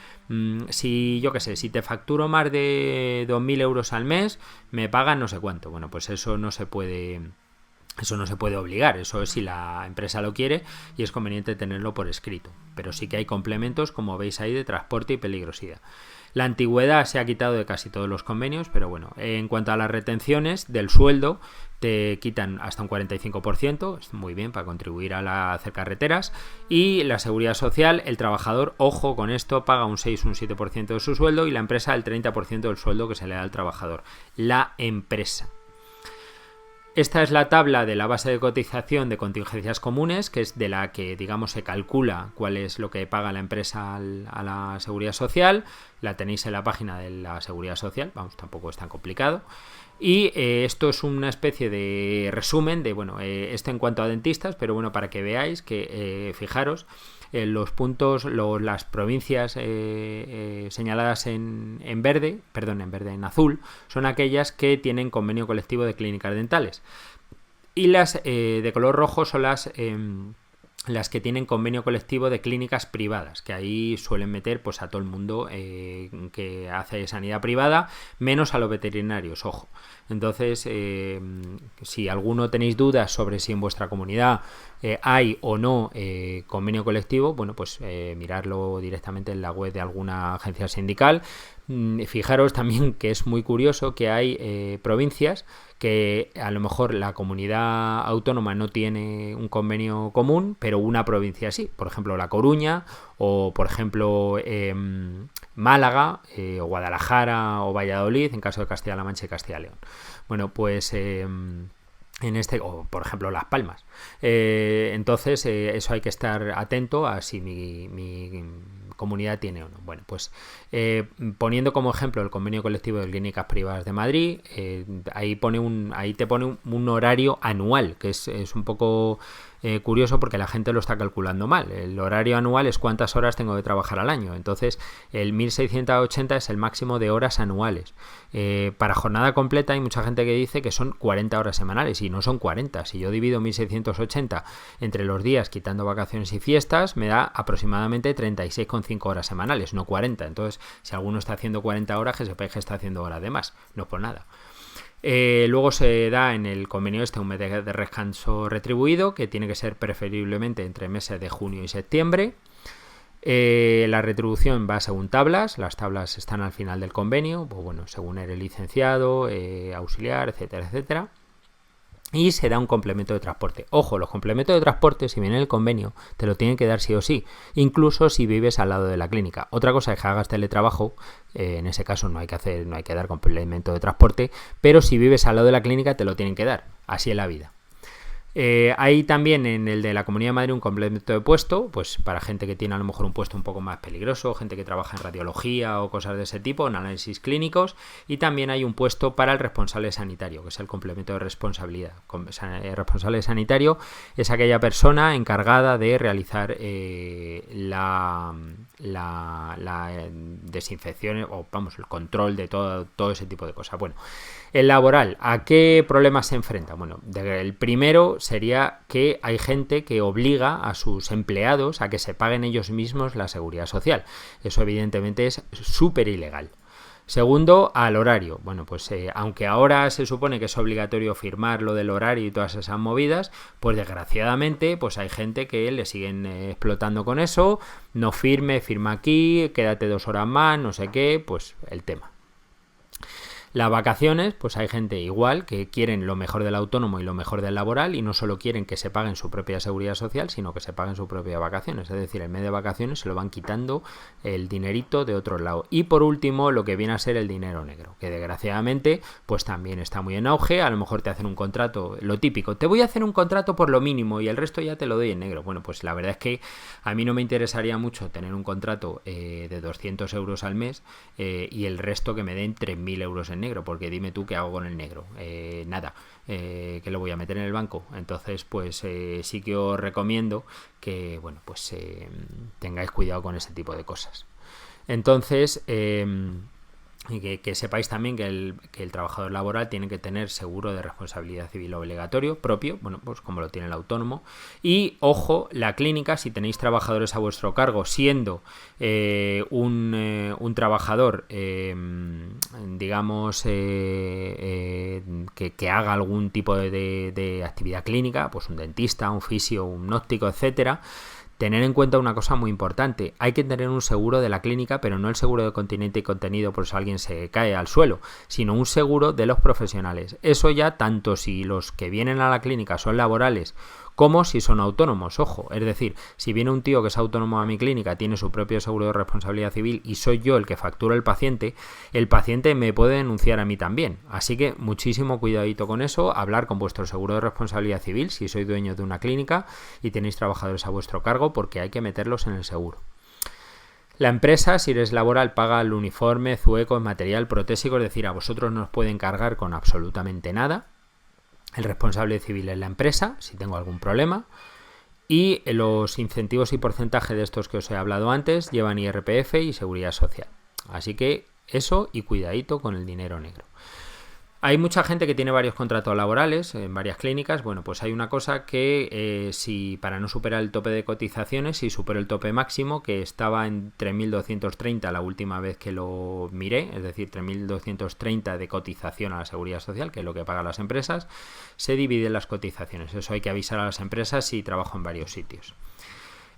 si yo qué sé, si te facturo más de 2.000 euros al mes, me pagan no sé cuánto. Bueno, pues eso no se puede Eso no se puede obligar, eso es si la empresa lo quiere y es conveniente tenerlo por escrito. Pero sí que hay complementos, como veis ahí, de transporte y peligrosidad. La antigüedad se ha quitado de casi todos los convenios, pero bueno, en cuanto a las retenciones del sueldo, te quitan hasta un 45%, es muy bien para contribuir a hacer carreteras. Y la seguridad social, el trabajador, ojo con esto, paga un 6 o un 7% de su sueldo y la empresa el 30% del sueldo que se le da al trabajador. La empresa. Esta es la tabla de la base de cotización de contingencias comunes, que es de la que, digamos, se calcula cuál es lo que paga la empresa a la seguridad social. La tenéis en la página de la seguridad social, vamos, tampoco es tan complicado. Y esto es una especie de resumen de, bueno, esto en cuanto a dentistas, pero bueno, para que veáis que, fijaros, los puntos, las provincias señaladas en verde, en azul, son aquellas que tienen convenio colectivo de clínicas dentales. Y las de color rojo son las que tienen convenio colectivo de clínicas privadas, que ahí suelen meter pues a todo el mundo que hace sanidad privada, menos a los veterinarios, ojo. Entonces, si alguno tenéis dudas sobre si en vuestra comunidad hay o no convenio colectivo, bueno, pues mirarlo directamente en la web de alguna agencia sindical. Fijaros también que es muy curioso que hay provincias que a lo mejor la comunidad autónoma no tiene un convenio común, pero una provincia sí, por ejemplo La Coruña o por ejemplo Málaga o Guadalajara o Valladolid en caso de Castilla-La Mancha y Castilla y León. Bueno, pues en este, o por ejemplo Las Palmas. Entonces eso hay que estar atento a si mi comunidad tiene o no. Bueno, pues poniendo como ejemplo el convenio colectivo de clínicas privadas de Madrid, ahí te pone un horario anual, que es un poco curioso porque la gente lo está calculando mal. El horario anual es cuántas horas tengo que trabajar al año. Entonces el 1680 es el máximo de horas anuales. Para jornada completa hay mucha gente que dice que son 40 horas semanales y no son 40. Si yo divido 1680 entre los días quitando vacaciones y fiestas, me da aproximadamente 36,5 horas semanales, no 40. Entonces, si alguno está haciendo 40 horas, que sepa que está haciendo horas de más, no por nada. Luego se da en el convenio un mes de descanso retribuido, que tiene que ser preferiblemente entre meses de junio y septiembre. La retribución va según tablas, las tablas están al final del convenio, pues bueno, según eres licenciado, auxiliar, etcétera, etcétera. Y se da un complemento de transporte. Ojo, los complementos de transporte, si viene el convenio, te lo tienen que dar sí o sí, incluso si vives al lado de la clínica. Otra cosa es que hagas teletrabajo, en ese caso no hay que dar complemento de transporte, pero si vives al lado de la clínica te lo tienen que dar, así es la vida. Hay también en el de la Comunidad de Madrid un complemento de puesto, pues para gente que tiene a lo mejor un puesto un poco más peligroso, gente que trabaja en radiología o cosas de ese tipo, en análisis clínicos, y también hay un puesto para el responsable sanitario, que es el complemento de responsabilidad. El responsable sanitario es aquella persona encargada de realizar la desinfección o vamos, el control de todo ese tipo de cosas. Bueno, el laboral, ¿a qué problemas se enfrenta? Bueno, el primero sería que hay gente que obliga a sus empleados a que se paguen ellos mismos la seguridad social. Eso evidentemente es súper ilegal. Segundo, al horario. Bueno, pues aunque ahora se supone que es obligatorio firmar lo del horario y todas esas movidas, pues desgraciadamente pues hay gente que le siguen explotando con eso. No firma aquí, quédate 2 horas más, no sé qué, pues el tema. Las vacaciones, pues hay gente igual que quieren lo mejor del autónomo y lo mejor del laboral y no solo quieren que se paguen su propia seguridad social, sino que se paguen sus propias vacaciones. Es decir, en medio de vacaciones se lo van quitando el dinerito de otro lado. Y por último, lo que viene a ser el dinero negro, que desgraciadamente pues también está muy en auge. A lo mejor te hacen un contrato, lo típico, te voy a hacer un contrato por lo mínimo y el resto ya te lo doy en negro. Bueno, pues la verdad es que a mí no me interesaría mucho tener un contrato de 200 euros al mes y el resto que me den 3.000 euros en negro, porque dime tú qué hago con el negro. Nada, que lo voy a meter en el banco. Entonces pues sí que os recomiendo que bueno, pues tengáis cuidado con ese tipo de cosas. Entonces y que sepáis también que el trabajador laboral tiene que tener seguro de responsabilidad civil obligatorio propio, bueno, pues como lo tiene el autónomo. Y ojo, la clínica, si tenéis trabajadores a vuestro cargo, siendo un trabajador, digamos, que haga algún tipo de actividad clínica, pues un dentista, un fisio, un óptico, etcétera, tener en cuenta una cosa muy importante: hay que tener un seguro de la clínica, pero no el seguro de continente y contenido por si alguien se cae al suelo, sino un seguro de los profesionales. Eso ya tanto si los que vienen a la clínica son laborales como si son autónomos, ojo. Es decir, si viene un tío que es autónomo a mi clínica, tiene su propio seguro de responsabilidad civil y soy yo el que factura el paciente me puede denunciar a mí también. Así que muchísimo cuidadito con eso, hablar con vuestro seguro de responsabilidad civil si sois dueños de una clínica y tenéis trabajadores a vuestro cargo, porque hay que meterlos en el seguro. La empresa, si eres laboral, paga el uniforme, zuecos, material protésico, es decir, a vosotros no os pueden cargar con absolutamente nada. El responsable civil es la empresa, si tengo algún problema. Y los incentivos y porcentaje de estos que os he hablado antes llevan IRPF y seguridad social. Así que eso, y cuidadito con el dinero negro. Hay mucha gente que tiene varios contratos laborales en varias clínicas. Bueno, pues hay una cosa que si para no superar el tope de cotizaciones, si supero el tope máximo, que estaba en 3.230 la última vez que lo miré, es decir, 3.230 de cotización a la seguridad social, que es lo que pagan las empresas, se dividen las cotizaciones. Eso hay que avisar a las empresas si trabajo en varios sitios.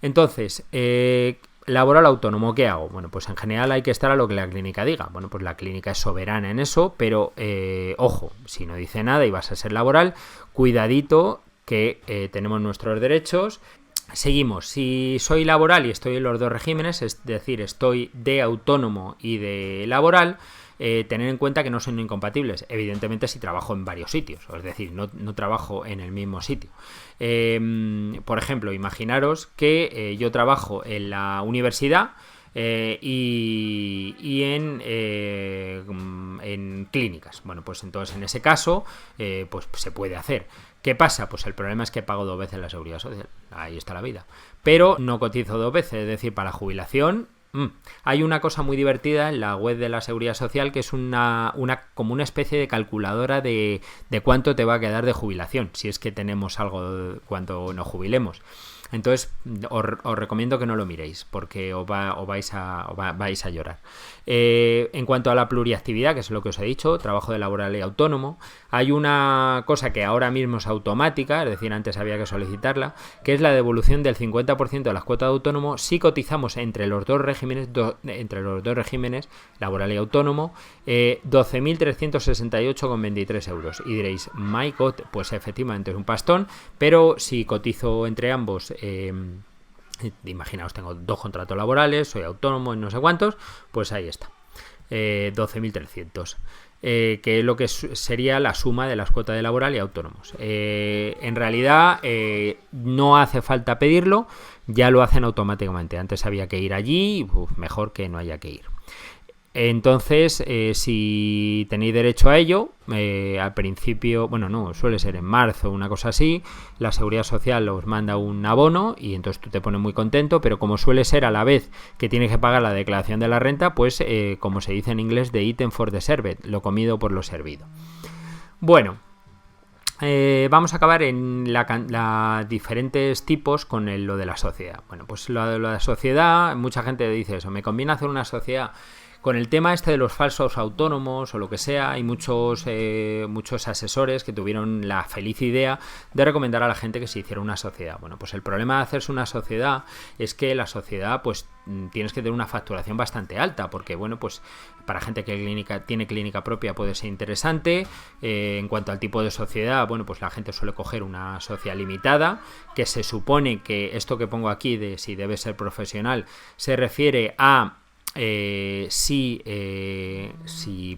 Entonces, laboral autónomo, ¿qué hago? Bueno, pues en general hay que estar a lo que la clínica diga. Bueno, pues la clínica es soberana en eso, pero ojo, si no dice nada y vas a ser laboral, cuidadito que tenemos nuestros derechos. Seguimos. Si soy laboral y estoy en los dos regímenes, es decir, estoy de autónomo y de laboral, tener en cuenta que no son incompatibles. Evidentemente, si trabajo en varios sitios, es decir, no trabajo en el mismo sitio. Por ejemplo, imaginaros que yo trabajo en la universidad y en clínicas. Bueno, pues entonces en ese caso pues se puede hacer. ¿Qué pasa? Pues el problema es que pago 2 veces la seguridad social. Ahí está la vida. Pero no cotizo 2 veces, es decir, para la jubilación. Hay una cosa muy divertida en la web de la Seguridad Social, que es como una especie de calculadora de cuánto te va a quedar de jubilación, si es que tenemos algo cuando nos jubilemos. Entonces os recomiendo que no lo miréis, porque vais a llorar. En cuanto a la pluriactividad, que es lo que os he dicho, trabajo de laboral y autónomo, hay una cosa que ahora mismo es automática, es decir, antes había que solicitarla, que es la devolución del 50% de las cuotas de autónomo si cotizamos entre los dos regímenes, laboral y autónomo, 12.368,23 euros. Y diréis, my God, pues efectivamente es un pastón, pero si cotizo entre ambos, imaginaos, tengo 2 contratos laborales, soy autónomo en no sé cuántos, pues ahí está, 12.300, que es lo que sería la suma de las cuotas de laboral y autónomos. En realidad no hace falta pedirlo, ya lo hacen automáticamente. Antes había que ir allí, mejor que no haya que ir. Entonces, si tenéis derecho a ello, al principio, bueno, no, suele ser en marzo, una cosa así, la Seguridad Social os manda un abono y entonces tú te pones muy contento, pero como suele ser a la vez que tienes que pagar la declaración de la renta, pues como se dice en inglés, the eaten for the served, lo comido por lo servido. Bueno, vamos a acabar en la diferentes tipos con lo de la sociedad. Bueno, pues lo de la sociedad, mucha gente dice eso, me conviene hacer una sociedad. Con el tema este de los falsos autónomos o lo que sea, hay muchos asesores que tuvieron la feliz idea de recomendar a la gente que se hiciera una sociedad. Bueno, pues el problema de hacerse una sociedad es que la sociedad, pues tienes que tener una facturación bastante alta, porque bueno, pues para gente que tiene clínica propia puede ser interesante. En cuanto al tipo de sociedad, bueno, pues la gente suele coger una sociedad limitada, que se supone que esto que pongo aquí de si debe ser profesional se refiere a si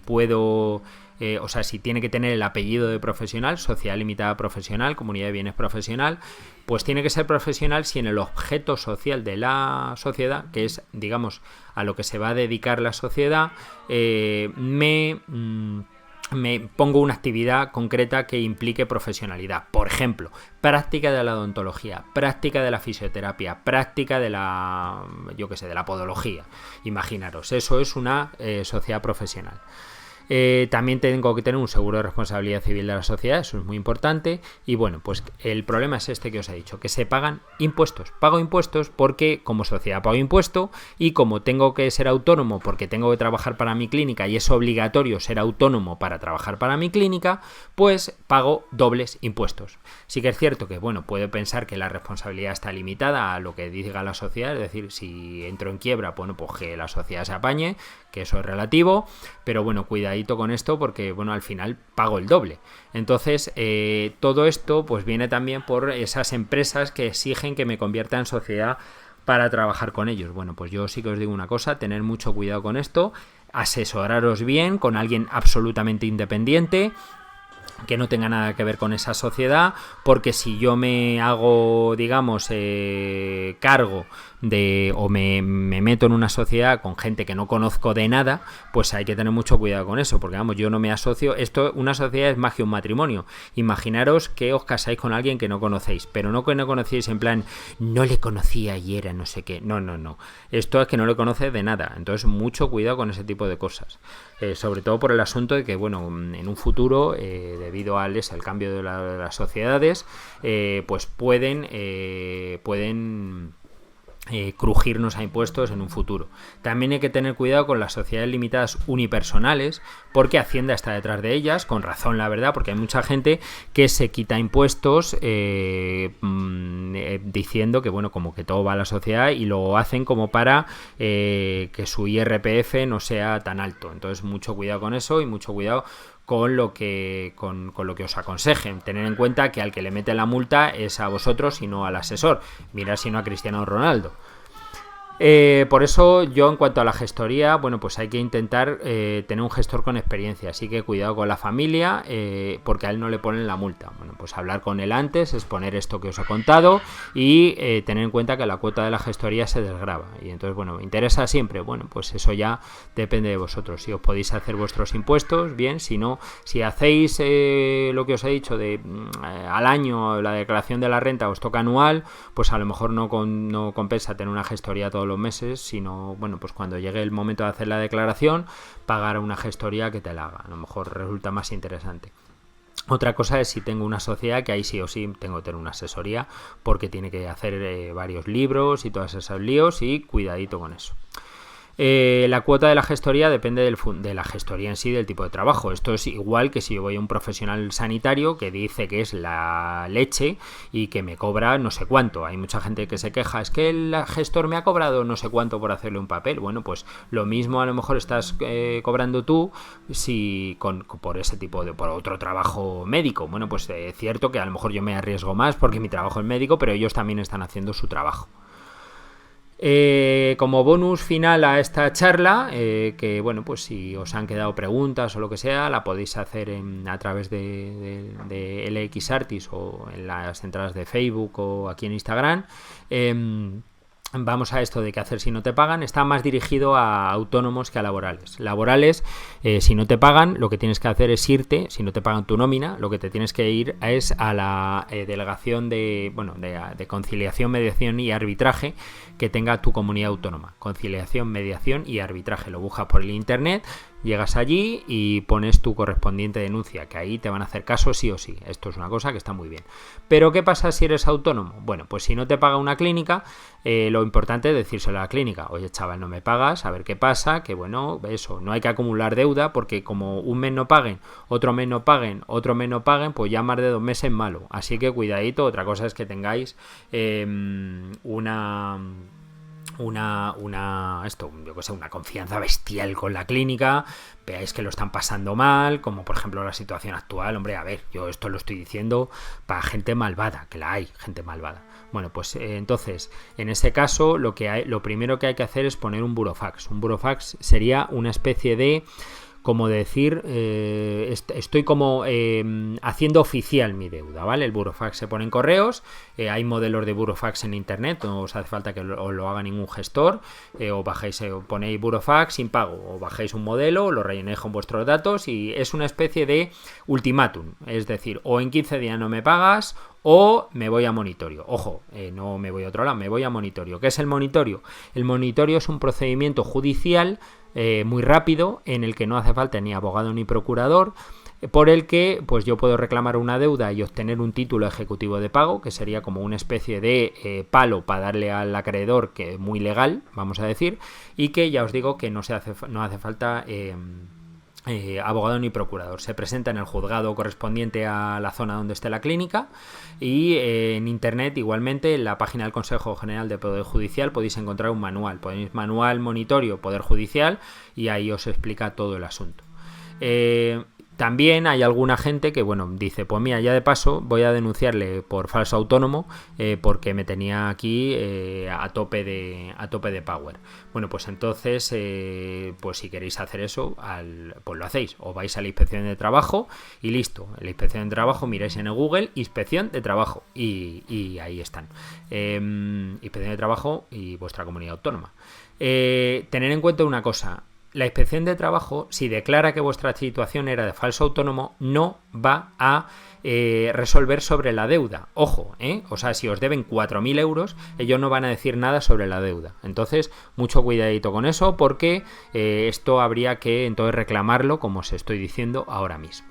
puedo, o sea, si tiene que tener el apellido de profesional, sociedad limitada profesional, comunidad de bienes profesional, pues tiene que ser profesional si en el objeto social de la sociedad, que es, digamos, a lo que se va a dedicar la sociedad, me me pongo una actividad concreta que implique profesionalidad. Por ejemplo, práctica de la odontología, práctica de la fisioterapia, práctica de la, yo qué sé, de la podología. Imaginaros, eso es una sociedad profesional. También tengo que tener un seguro de responsabilidad civil de la sociedad, eso es muy importante. Y bueno, pues el problema es este que os he dicho, que se pagan impuestos. Pago impuestos porque como sociedad pago impuesto, y como tengo que ser autónomo porque tengo que trabajar para mi clínica y es obligatorio ser autónomo para trabajar para mi clínica, pues pago dobles impuestos. Sí que es cierto que, bueno, puedo pensar que la responsabilidad está limitada a lo que diga la sociedad, es decir, si entro en quiebra, bueno, pues que la sociedad se apañe, que eso es relativo, pero bueno, cuidadito con esto porque, bueno, al final pago el doble. Entonces, todo esto pues viene también por esas empresas que exigen que me convierta en sociedad para trabajar con ellos. Bueno, pues yo sí que os digo una cosa, tener mucho cuidado con esto, asesoraros bien con alguien absolutamente independiente, que no tenga nada que ver con esa sociedad, porque si yo me hago, digamos, cargo de o me meto en una sociedad con gente que no conozco de nada, pues hay que tener mucho cuidado con eso, porque vamos, yo no me asocio, esto, una sociedad es más que un matrimonio. Imaginaros que os casáis con alguien que no conocéis, pero no que no conocéis en plan, no le conocía y era no sé qué, no, esto es que no le conoces de nada, entonces mucho cuidado con ese tipo de cosas, sobre todo por el asunto de que, bueno, en un futuro, debido al cambio de las sociedades, pues pueden crujirnos a impuestos en un futuro. También hay que tener cuidado con las sociedades limitadas unipersonales, porque Hacienda está detrás de ellas, con razón la verdad, porque hay mucha gente que se quita impuestos diciendo que, bueno, como que todo va a la sociedad, y lo hacen como para que su IRPF no sea tan alto. Entonces mucho cuidado con eso y mucho cuidado con lo que os aconsejen. Tener en cuenta que al que le mete la multa es a vosotros y no al asesor. Mirad si no a Cristiano Ronaldo. Por eso yo, en cuanto a la gestoría, bueno, pues hay que intentar tener un gestor con experiencia, así que cuidado con la familia, porque a él no le ponen la multa. Bueno, pues hablar con él antes, exponer esto que os he contado y tener en cuenta que la cuota de la gestoría se desgrava. Y entonces, bueno, ¿me interesa siempre? Bueno, pues eso ya depende de vosotros. Si os podéis hacer vuestros impuestos, bien; si no, si hacéis lo que os he dicho de al año, la declaración de la renta os toca anual, pues a lo mejor no compensa tener una gestoría todos los meses, sino, bueno, pues cuando llegue el momento de hacer la declaración, pagar a una gestoría que te la haga. A lo mejor resulta más interesante. Otra cosa es si tengo una sociedad, que ahí sí o sí tengo que tener una asesoría, porque tiene que hacer varios libros y todos esos líos, y cuidadito con eso. La cuota de la gestoría depende de la gestoría en sí, del tipo de trabajo. Esto es igual que si yo voy a un profesional sanitario que dice que es la leche y que me cobra no sé cuánto. Hay mucha gente que se queja, es que el gestor me ha cobrado no sé cuánto por hacerle un papel. Bueno, pues lo mismo a lo mejor estás cobrando tú por ese tipo por otro trabajo médico. Bueno, pues es cierto que a lo mejor yo me arriesgo más porque mi trabajo es médico, pero ellos también están haciendo su trabajo. Como bonus final a esta charla, que bueno, pues si os han quedado preguntas o lo que sea, la podéis hacer a través de LX Artis o en las entradas de Facebook o aquí en Instagram. Vamos a esto de qué hacer si no te pagan. Está más dirigido a autónomos que a laborales. Laborales, si no te pagan, lo que tienes que hacer es irte. Si no te pagan tu nómina, lo que te tienes que ir es a la delegación de conciliación, mediación y arbitraje que tenga tu comunidad autónoma. Conciliación, mediación y arbitraje. Lo buscas por el internet, llegas allí y pones tu correspondiente denuncia, que ahí te van a hacer caso sí o sí. Esto es una cosa que está muy bien. Pero ¿qué pasa si eres autónomo? Bueno, pues si no te paga una clínica, lo importante es decírselo a la clínica. Oye, chaval, no me pagas, a ver qué pasa, que bueno, eso, no hay que acumular deuda, porque como un mes no paguen, otro mes no paguen, otro mes no paguen, pues ya más de 2 meses malo. Así que cuidadito. Otra cosa es que tengáis una confianza bestial con la clínica, veáis que lo están pasando mal, como por ejemplo la situación actual. Hombre, a ver, yo esto lo estoy diciendo para gente malvada, que la hay, gente malvada. Bueno, pues entonces, en ese caso, lo primero que hay que hacer es poner un burofax. Un burofax sería una especie de como decir, estoy como haciendo oficial mi deuda, ¿vale? El burofax se pone en correos, hay modelos de burofax en internet, no os hace falta que os lo haga ningún gestor, o bajáis, ponéis burofax sin pago, o bajáis un modelo, lo rellenéis con vuestros datos y es una especie de ultimátum, es decir, o en 15 días no me pagas o me voy a monitorio. Ojo, no me voy a otro lado, me voy a monitorio. ¿Qué es el monitorio? El monitorio es un procedimiento judicial muy rápido en el que no hace falta ni abogado ni procurador, por el que pues yo puedo reclamar una deuda y obtener un título ejecutivo de pago, que sería como una especie de palo para darle al acreedor, que es muy legal, vamos a decir, y que ya os digo que no hace falta abogado ni procurador. Se presenta en el juzgado correspondiente a la zona donde esté la clínica y en internet igualmente en la página del Consejo General de Poder Judicial podéis encontrar un manual, ponéis manual monitorio Poder Judicial y ahí os explica todo el asunto. También hay alguna gente que, bueno, dice, pues mira, ya de paso voy a denunciarle por falso autónomo porque me tenía aquí a tope de power. Bueno, pues entonces, pues si queréis hacer eso, pues lo hacéis. O vais a la inspección de trabajo y listo. En la inspección de trabajo miráis en el Google inspección de trabajo y ahí están. Inspección de trabajo y vuestra comunidad autónoma. Tener en cuenta una cosa. La inspección de trabajo, si declara que vuestra situación era de falso autónomo, no va a resolver sobre la deuda. Ojo, o sea, si os deben 4.000 euros, ellos no van a decir nada sobre la deuda. Entonces, mucho cuidadito con eso porque esto habría que entonces reclamarlo, como os estoy diciendo ahora mismo.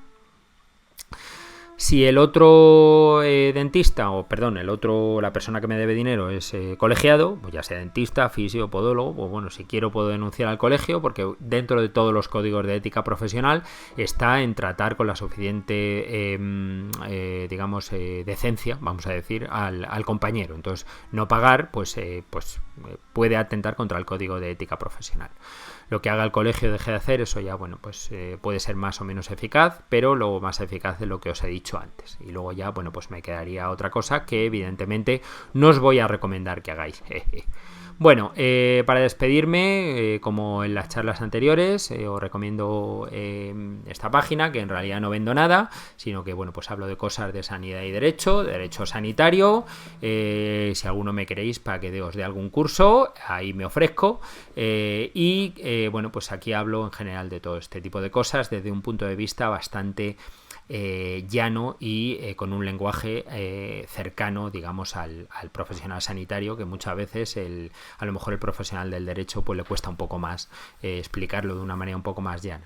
Si el otro dentista, la persona que me debe dinero es colegiado, pues ya sea dentista, fisio, podólogo, pues bueno, si quiero puedo denunciar al colegio porque dentro de todos los códigos de ética profesional está en tratar con la suficiente, decencia, vamos a decir, al compañero. Entonces, no pagar, pues puede atentar contra el código de ética profesional. Lo que haga el colegio deje de hacer, eso ya, bueno, pues puede ser más o menos eficaz, pero lo más eficaz es lo que os he dicho antes. Y luego ya, bueno, pues me quedaría otra cosa que evidentemente no os voy a recomendar que hagáis. Bueno, para despedirme, como en las charlas anteriores, os recomiendo esta página, que en realidad no vendo nada, sino que, bueno, pues hablo de cosas de sanidad y derecho sanitario. Si alguno me queréis para que os dé algún curso, ahí me ofrezco. Bueno, pues aquí hablo en general de todo este tipo de cosas desde un punto de vista bastante llano y con un lenguaje cercano, digamos, al profesional sanitario, que muchas veces a lo mejor el profesional del derecho pues le cuesta un poco más explicarlo de una manera un poco más llana.